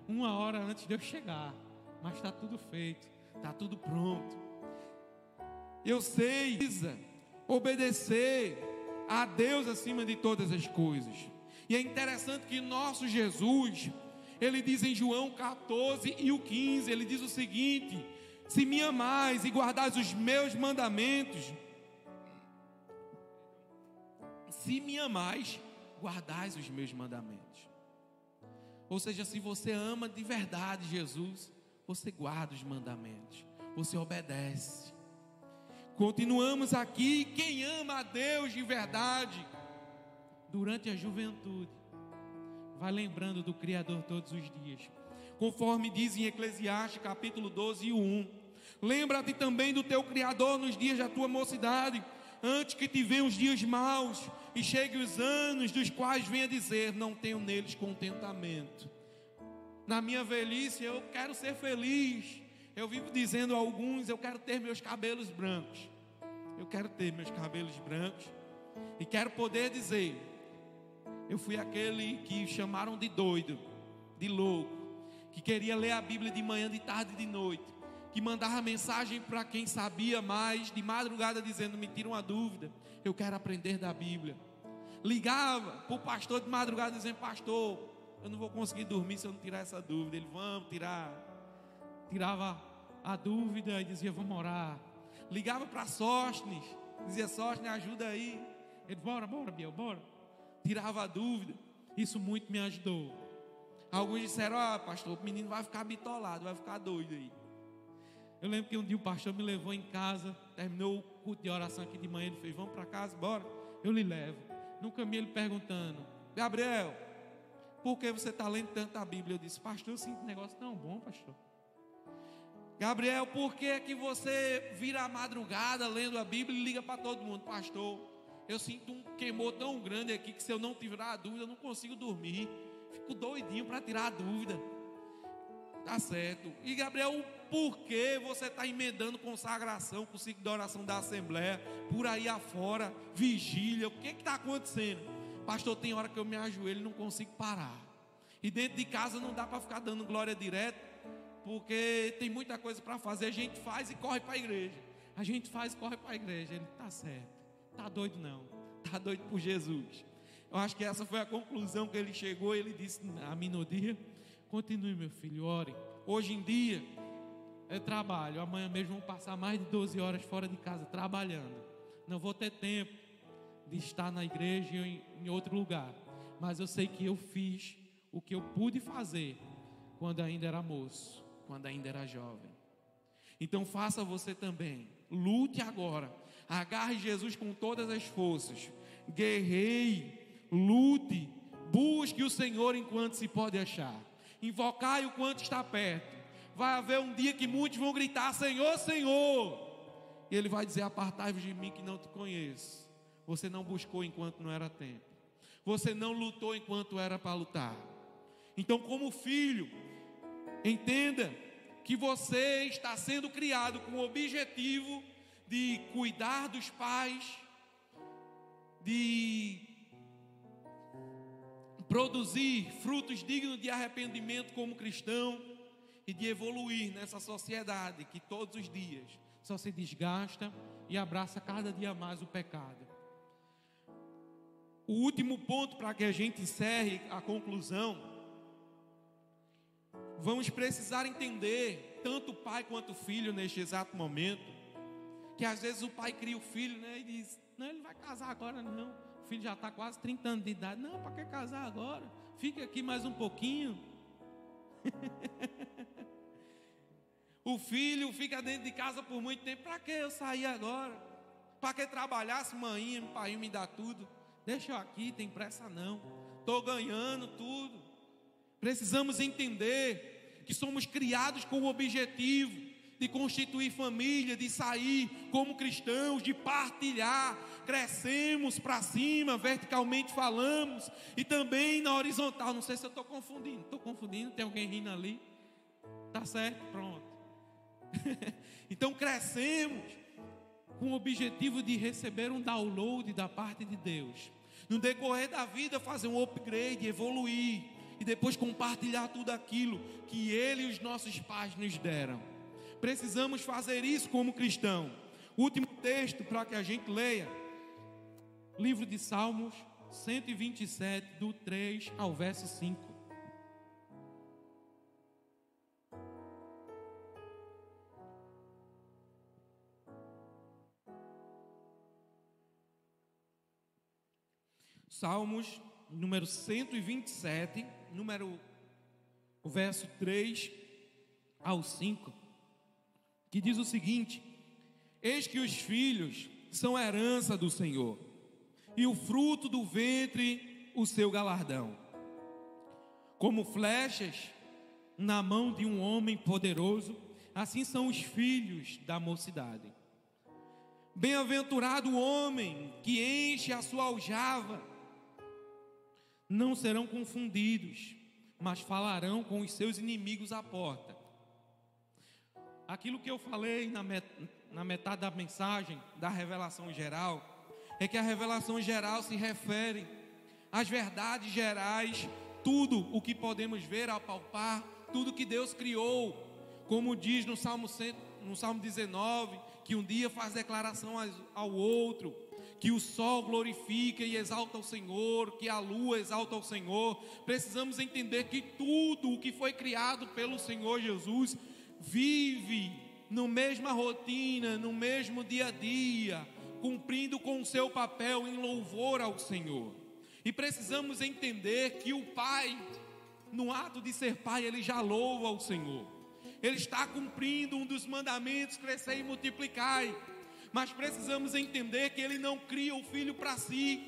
1 hora antes de eu chegar, mas está tudo feito, está tudo pronto. Eu sei, obedecer a Deus acima de todas as coisas. E é interessante que nosso Jesus, ele diz em João 14 e o 15, ele diz o seguinte: se me amais e guardais os meus mandamentos, se me amais, guardais os meus mandamentos. Ou seja, se você ama de verdade Jesus, você guarda os mandamentos, você obedece. Continuamos aqui. Quem ama a Deus de verdade, durante a juventude, vai lembrando do Criador todos os dias. Conforme diz em Eclesiastes capítulo 12 e 1: lembra-te também do teu Criador nos dias da tua mocidade, antes que te venham os dias maus e cheguem os anos dos quais venha dizer: não tenho neles contentamento. Na minha velhice eu quero ser feliz. Eu vivo dizendo a alguns: eu quero ter meus cabelos brancos. Eu quero ter meus cabelos brancos e quero poder dizer: eu fui aquele que chamaram de doido, de louco, que queria ler a Bíblia de manhã, de tarde e de noite, que mandava mensagem para quem sabia mais, de madrugada, dizendo: me tira uma dúvida, eu quero aprender da Bíblia. Ligava para o pastor de madrugada dizendo: pastor, eu não vou conseguir dormir se eu não tirar essa dúvida. Ele: vamos tirar. Tirava a dúvida e dizia: vamos orar. Ligava para Sóstenes, dizia: Sóstenes, ajuda aí. Ele: bora Biel, bora. Tirava a dúvida. Isso muito me ajudou. Alguns disseram: pastor, o menino vai ficar bitolado, vai ficar doido aí. Eu lembro que um dia o pastor me levou em casa, terminou o culto de oração aqui de manhã, ele fez: vamos para casa, bora, eu lhe levo. No caminho ele perguntando: Gabriel, por que você está lendo tanto a Bíblia? Eu disse: pastor, eu sinto um negócio tão bom, pastor. Gabriel, por que é que você vira a madrugada lendo a Bíblia e liga para todo mundo? Pastor, eu sinto um queimor tão grande aqui que se eu não tirar a dúvida eu não consigo dormir. Fico doidinho para tirar a dúvida. Tá certo. E Gabriel, por que você está emendando consagração com o ciclo de oração da Assembleia, por aí afora, vigília? O que está acontecendo? Pastor, tem hora que eu me ajoelho e não consigo parar. E dentro de casa não dá para ficar dando glória direto, porque tem muita coisa para fazer. A gente faz e corre para a igreja. A gente faz e corre para a igreja. Ele: tá certo. Tá doido não. Tá doido por Jesus. Eu acho que essa foi a conclusão que ele chegou. Ele disse a mim no dia: continue, meu filho, ore. Hoje em dia eu trabalho. Amanhã mesmo vou passar mais de 12 horas fora de casa trabalhando. Não vou ter tempo de estar na igreja ou em outro lugar. Mas eu sei que eu fiz o que eu pude fazer quando ainda era moço, quando ainda era jovem. Então faça você também. Lute agora. Agarre Jesus com todas as forças. Guerreie, lute, busque o Senhor enquanto se pode achar. Invocai o quanto está perto. Vai haver um dia que muitos vão gritar: Senhor, Senhor. E Ele vai dizer: apartai-vos de mim que não te conheço. Você não buscou enquanto não era tempo. Você não lutou enquanto era para lutar. Então, como filho, entenda que você está sendo criado com o objetivo de cuidar dos pais, de produzir frutos dignos de arrependimento como cristão e de evoluir nessa sociedade que todos os dias só se desgasta e abraça cada dia mais o pecado. O último ponto, para que a gente encerre a conclusão: vamos precisar entender, tanto o pai quanto o filho neste exato momento, que às vezes o pai cria o filho, né, e diz: não, ele vai casar agora não, o filho já está quase 30 anos de idade, não, para que casar agora? Fica aqui mais um pouquinho. O filho fica dentro de casa por muito tempo: para que eu sair agora? Para que trabalhar se mãinha, pai me dá tudo? Deixa eu aqui, tem pressa não, estou ganhando tudo. Precisamos entender que somos criados com o objetivo de constituir família, de sair como cristãos, de partilhar. Crescemos para cima, verticalmente falamos, e também na horizontal. Não sei se eu estou confundindo, tem alguém rindo ali? Tá certo, pronto. Então crescemos com o objetivo de receber um download da parte de Deus. No decorrer da vida fazer um upgrade, evoluir, e depois compartilhar tudo aquilo que Ele e os nossos pais nos deram. Precisamos fazer isso como cristão. O último texto para que a gente leia livro de Salmos 127, do 3 ao verso 5. Salmos número 127, o verso 3 ao 5, que diz o seguinte: eis que os filhos são herança do Senhor, e o fruto do ventre o seu galardão. Como flechas na mão de um homem poderoso, assim são os filhos da mocidade. Bem-aventurado o homem que enche a sua aljava. Não serão confundidos, mas falarão com os seus inimigos à porta. Aquilo que eu falei na metade da mensagem da revelação geral, é que a revelação geral se refere às verdades gerais, tudo o que podemos ver, apalpar, tudo que Deus criou, como diz no Salmo 19, que um dia faz declaração ao outro, que o sol glorifica e exalta o Senhor, que a lua exalta o Senhor. Precisamos entender que tudo o que foi criado pelo Senhor Jesus vive na mesma rotina, no mesmo dia a dia, cumprindo com o seu papel em louvor ao Senhor. E precisamos entender que o Pai, no ato de ser Pai, Ele já louva ao Senhor. Ele está cumprindo um dos mandamentos: crescei e multiplicai. Mas precisamos entender que Ele não cria o filho para si.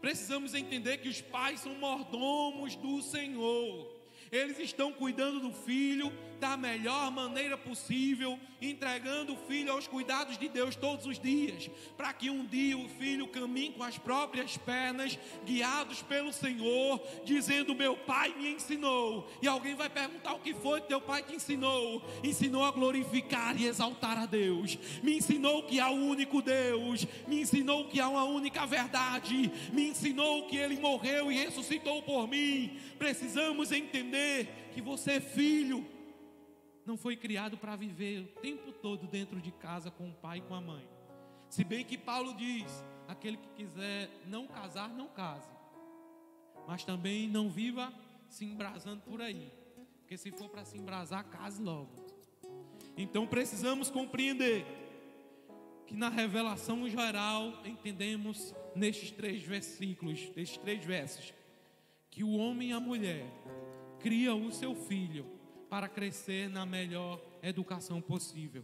Precisamos entender que os pais são mordomos do Senhor. Eles estão cuidando do filho da melhor maneira possível, entregando o filho aos cuidados de Deus todos os dias, para que um dia o filho caminhe com as próprias pernas, guiados pelo Senhor, dizendo: meu pai me ensinou. E alguém vai perguntar: o que foi que teu pai te ensinou? Ensinou a glorificar e exaltar a Deus, me ensinou que há um único Deus, me ensinou que há uma única verdade, me ensinou que Ele morreu e ressuscitou por mim. Precisamos entender que você, filho, não foi criado para viver o tempo todo dentro de casa com o pai e com a mãe. Se bem que Paulo diz: aquele que quiser não casar, não case, mas também não viva se embrasando por aí, porque se for para se embrasar, case logo. Então precisamos compreender que na revelação geral entendemos nestes 3 versículos, nestes 3 versos, que o homem e a mulher criam o seu filho para crescer na melhor educação possível.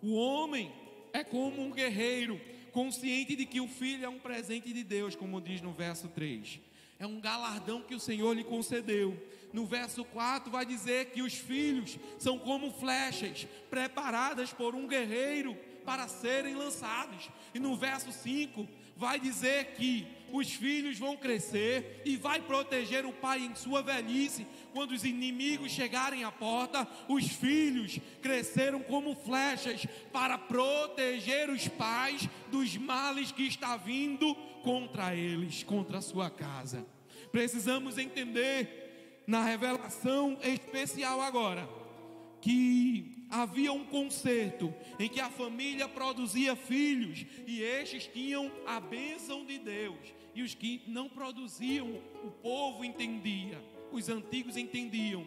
O homem é como um guerreiro, consciente de que o filho é um presente de Deus, como diz no verso 3. É um galardão que o Senhor lhe concedeu. No verso 4 vai dizer que os filhos são como flechas preparadas por um guerreiro para serem lançados. E no verso 5 vai dizer que os filhos vão crescer e vai proteger o pai em sua velhice. Quando os inimigos chegarem à porta, os filhos cresceram como flechas para proteger os pais dos males que está vindo contra eles, contra a sua casa. Precisamos entender na revelação especial agora que havia um concerto em que a família produzia filhos e estes tinham a bênção de Deus, e os que não produziam, o povo entendia, os antigos entendiam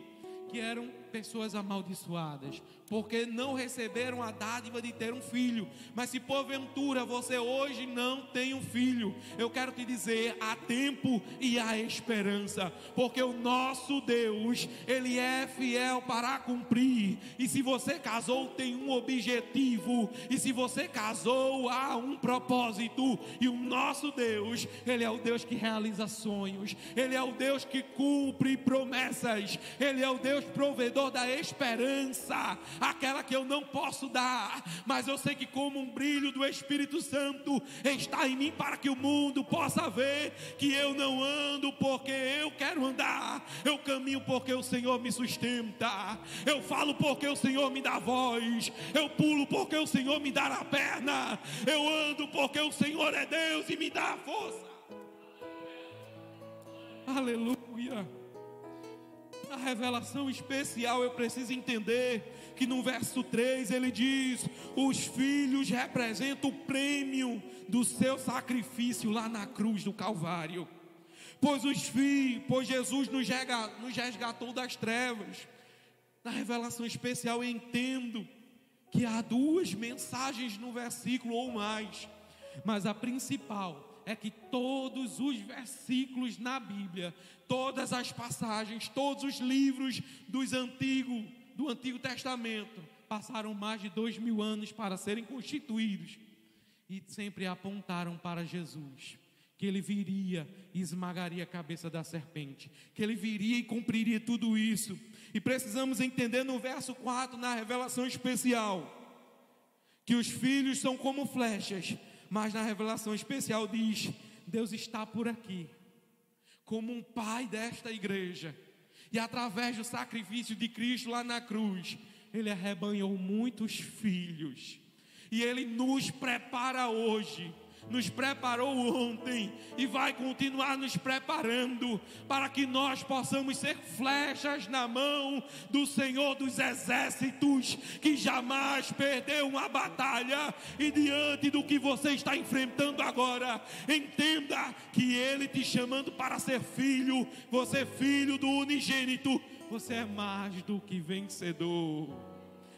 que eram pessoas amaldiçoadas, porque não receberam a dádiva de ter um filho. Mas se porventura você hoje não tem um filho, eu quero te dizer: há tempo e há esperança, porque o nosso Deus, Ele é fiel para cumprir. E se você casou, tem um objetivo, e se você casou, há um propósito. E o nosso Deus, Ele é o Deus que realiza sonhos, Ele é o Deus que cumpre promessas, Ele é o Deus provedor da esperança, aquela que eu não posso dar, mas eu sei que como um brilho do Espírito Santo está em mim, para que o mundo possa ver que eu não ando porque eu quero andar, eu caminho porque o Senhor me sustenta, eu falo porque o Senhor me dá voz, eu pulo porque o Senhor me dá a perna, eu ando porque o Senhor é Deus e me dá a força. Aleluia. Na revelação especial eu preciso entender que no verso 3 ele diz: os filhos representam o prêmio do seu sacrifício lá na cruz do Calvário. Pois Jesus nos resgatou das trevas. Na revelação especial eu entendo que há duas mensagens no versículo ou mais, mas a principal é que todos os versículos na Bíblia, todas as passagens, todos os livros do Antigo Testamento passaram mais de 2000 anos para serem constituídos e sempre apontaram para Jesus, que ele viria e esmagaria a cabeça da serpente, que ele viria e cumpriria tudo isso. E precisamos entender no verso 4, na revelação especial, que os filhos são como flechas, mas na revelação especial diz: Deus está por aqui, como um pai desta igreja, e através do sacrifício de Cristo lá na cruz, Ele arrebanhou muitos filhos, e Ele nos prepara hoje, nos preparou ontem, e vai continuar nos preparando, para que nós possamos ser flechas na mão do Senhor dos Exércitos, que jamais perdeu uma batalha. E diante do que você está enfrentando agora, entenda que Ele te chamando para ser filho, você é filho do unigênito, você é mais do que vencedor.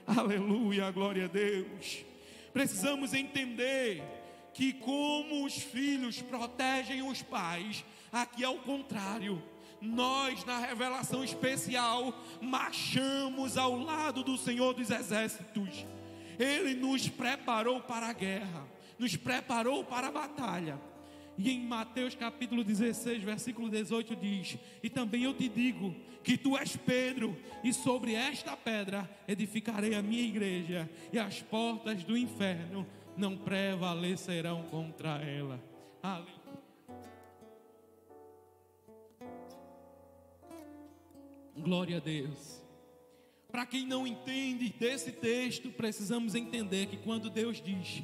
Aleluia, glória a Deus. Precisamos entender que como os filhos protegem os pais, aqui é o contrário. Nós, na revelação especial, marchamos ao lado do Senhor dos Exércitos. Ele nos preparou para a guerra, nos preparou para a batalha. E em Mateus capítulo 16, versículo 18 diz: e também eu te digo que tu és Pedro, e sobre esta pedra edificarei a minha igreja, e as portas do inferno não prevalecerão contra ela. Aleluia. Glória a Deus. Para quem não entende desse texto, precisamos entender que quando Deus diz: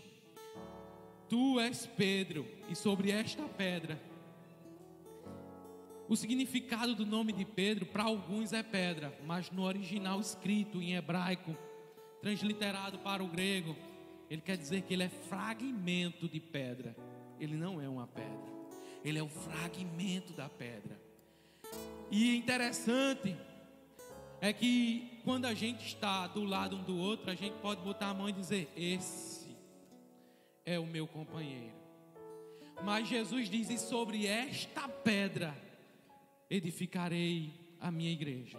tu és Pedro, e sobre esta pedra, o significado do nome de Pedro para alguns é pedra, mas no original escrito em hebraico, transliterado para o grego, ele quer dizer que ele é fragmento de pedra. Ele não é uma pedra, ele é o fragmento da pedra. E interessante é que quando a gente está do lado um do outro, a gente pode botar a mão e dizer: esse é o meu companheiro. Mas Jesus diz: e sobre esta pedra edificarei a minha igreja,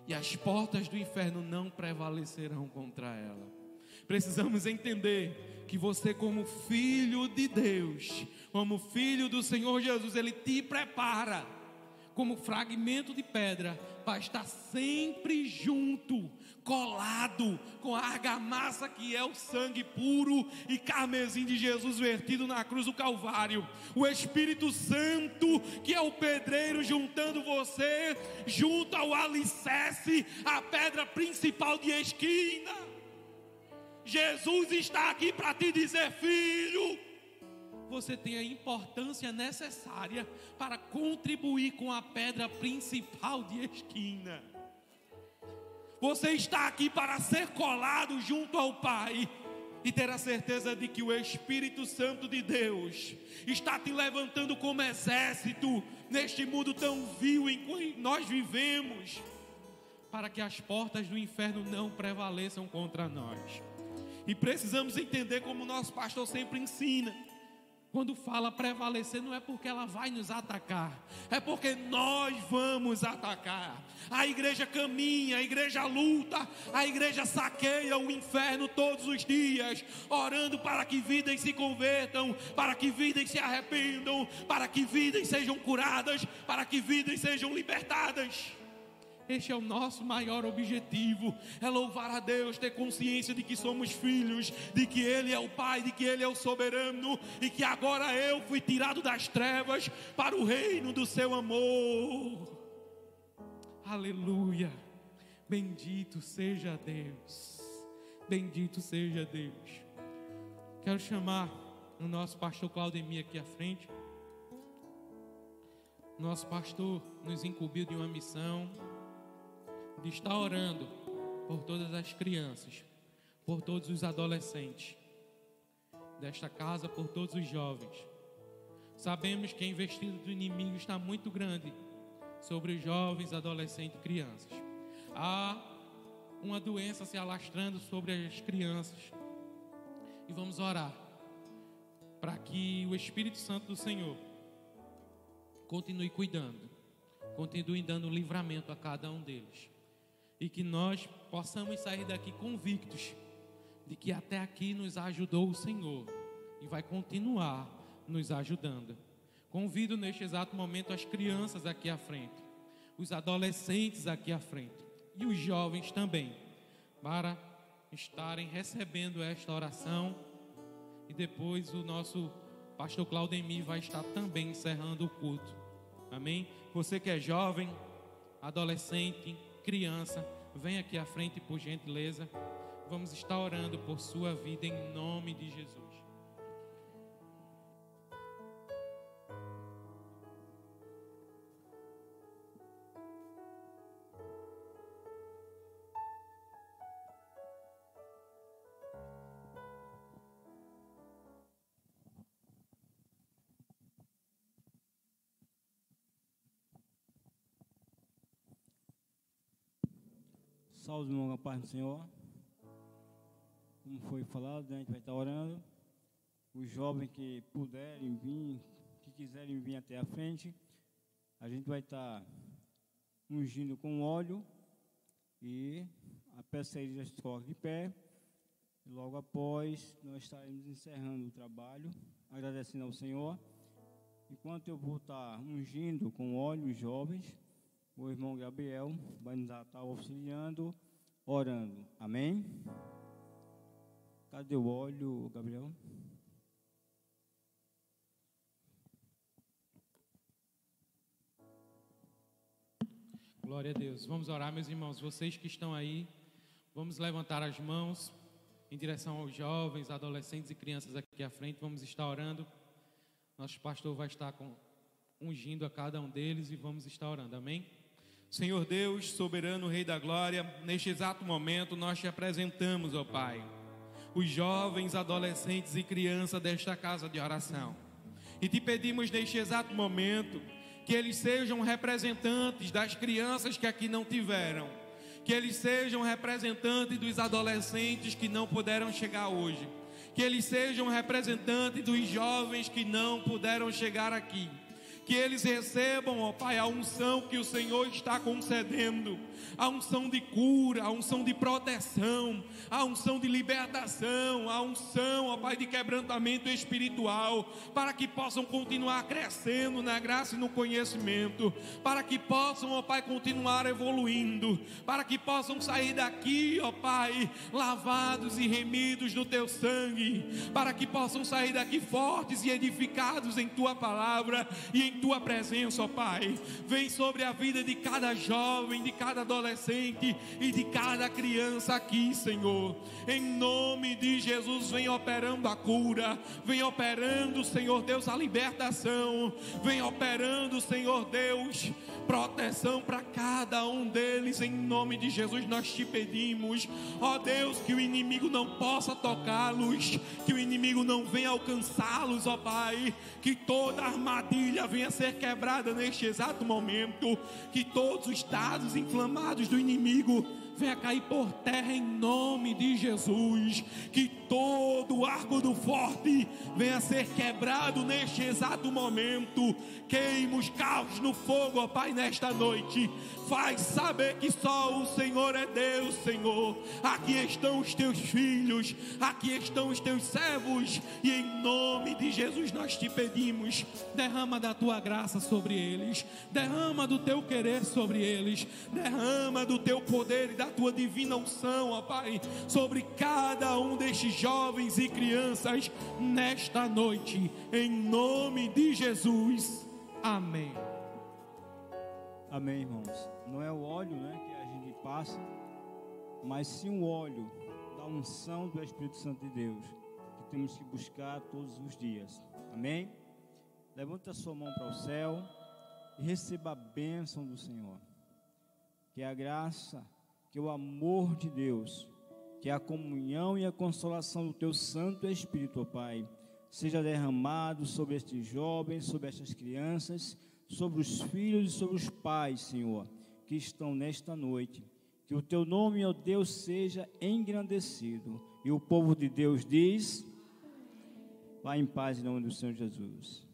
e as portas do inferno não prevalecerão contra ela. Precisamos entender que você, como filho de Deus, como filho do Senhor Jesus, Ele te prepara como fragmento de pedra para estar sempre junto, colado com a argamassa que é o sangue puro e carmesim de Jesus vertido na cruz do Calvário. O Espírito Santo, que é o pedreiro, juntando você junto ao alicerce, a pedra principal de esquina. Jesus está aqui para te dizer: filho, você tem a importância necessária para contribuir com a pedra principal de esquina. Você está aqui para ser colado junto ao Pai e ter a certeza de que o Espírito Santo de Deus está te levantando como exército neste mundo tão vil em que nós vivemos, para que as portas do inferno não prevaleçam contra nós. E precisamos entender, como o nosso pastor sempre ensina, quando fala prevalecer, não é porque ela vai nos atacar, é porque nós vamos atacar. A igreja caminha, a igreja luta, a igreja saqueia o inferno todos os dias, orando para que vidas se convertam, para que vidas se arrependam, para que vidas sejam curadas, para que vidas sejam libertadas. Este é o nosso maior objetivo, é louvar a Deus, ter consciência de que somos filhos, de que Ele é o Pai, de que Ele é o soberano, e que agora eu fui tirado das trevas para o reino do seu amor. Aleluia, bendito seja Deus, bendito seja Deus. Quero chamar o nosso pastor Claudemir aqui à frente. Nosso pastor nos incumbiu de uma missão. de estar orando por todas as crianças, por todos os adolescentes desta casa, por todos os jovens. Sabemos que a investida do inimigo está muito grande sobre os jovens, adolescentes e crianças. Há uma doença se alastrando sobre as crianças. E vamos orar para que o Espírito Santo do Senhor continue cuidando, continue dando livramento a cada um deles. E que nós possamos sair daqui convictos de que até aqui nos ajudou o Senhor e vai continuar nos ajudando. Convido neste exato momento as crianças aqui à frente, os adolescentes aqui à frente e os jovens também, para estarem recebendo esta oração. E depois o nosso pastor Claudemir vai estar também encerrando o culto. Amém? Você que é jovem, adolescente, criança, vem aqui à frente por gentileza. Vamos estar orando por sua vida em nome de Jesus. Salve, irmão, a paz do Senhor. Como foi falado, a gente vai estar orando. Os jovens que puderem vir, que quiserem vir até a frente, a gente vai estar ungindo com óleo e a peça se coloca de pé. E logo após, nós estaremos encerrando o trabalho, agradecendo ao Senhor. Enquanto eu vou estar ungindo com óleo os jovens, o irmão Gabriel vai nos estar auxiliando, orando. Amém? Cadê o óleo, Gabriel? Glória a Deus. Vamos orar, meus irmãos. Vocês que estão aí, vamos levantar as mãos em direção aos jovens, adolescentes e crianças aqui à frente. Vamos estar orando. Nosso pastor vai estar ungindo a cada um deles e vamos estar orando. Amém? Senhor Deus, soberano Rei da Glória, neste exato momento nós te apresentamos, ó Pai, os jovens, adolescentes e crianças desta casa de oração. E te pedimos neste exato momento que eles sejam representantes das crianças que aqui não tiveram, que eles sejam representantes dos adolescentes que não puderam chegar hoje, que eles sejam representantes dos jovens que não puderam chegar aqui. Que eles recebam, ó Pai, a unção que o Senhor está concedendo, a unção de cura, a unção de proteção, a unção de libertação, a unção, ó Pai, de quebrantamento espiritual, para que possam continuar crescendo na graça e no conhecimento, para que possam, ó Pai, continuar evoluindo, para que possam sair daqui, ó Pai, lavados e remidos no Teu sangue, para que possam sair daqui fortes e edificados em Tua palavra e em Tua presença, ó Pai. Vem sobre a vida de cada jovem, de cada adolescente e de cada criança aqui, Senhor. Em nome de Jesus, vem operando a cura, vem operando, Senhor Deus, a libertação, vem operando, Senhor Deus, proteção para cada um deles. Em nome de Jesus nós te pedimos, ó Deus, que o inimigo não possa tocá-los, que o inimigo não venha alcançá-los, ó Pai, que toda armadilha venha ser quebrada neste exato momento, que todos os dados inflamados do inimigo venha cair por terra em nome de Jesus, que todo o arco do forte venha ser quebrado neste exato momento. Queima os carros no fogo, ó Pai, nesta noite. Faz saber que só o Senhor é Deus, Senhor. Aqui estão os teus filhos, aqui estão os teus servos, e em nome de Jesus nós te pedimos, derrama da tua graça sobre eles, derrama do teu querer sobre eles, derrama do teu poder e da tua divina unção, ó Pai, sobre cada um destes jovens e crianças nesta noite, em nome de Jesus. Amém. Amém, irmãos. Não é o óleo, né, que a gente passa, mas sim o óleo da unção do Espírito Santo de Deus, que temos que buscar todos os dias. Amém? Levanta a sua mão para o céu e receba a bênção do Senhor. que a graça, que o amor de Deus, que a comunhão e a consolação do Teu Santo Espírito, ó Pai, seja derramado sobre estes jovens, sobre estas crianças, sobre os filhos e sobre os pais, Senhor, que estão nesta noite. Que o Teu nome, ó Deus, seja engrandecido. E o povo de Deus diz: vá em paz em nome do Senhor Jesus.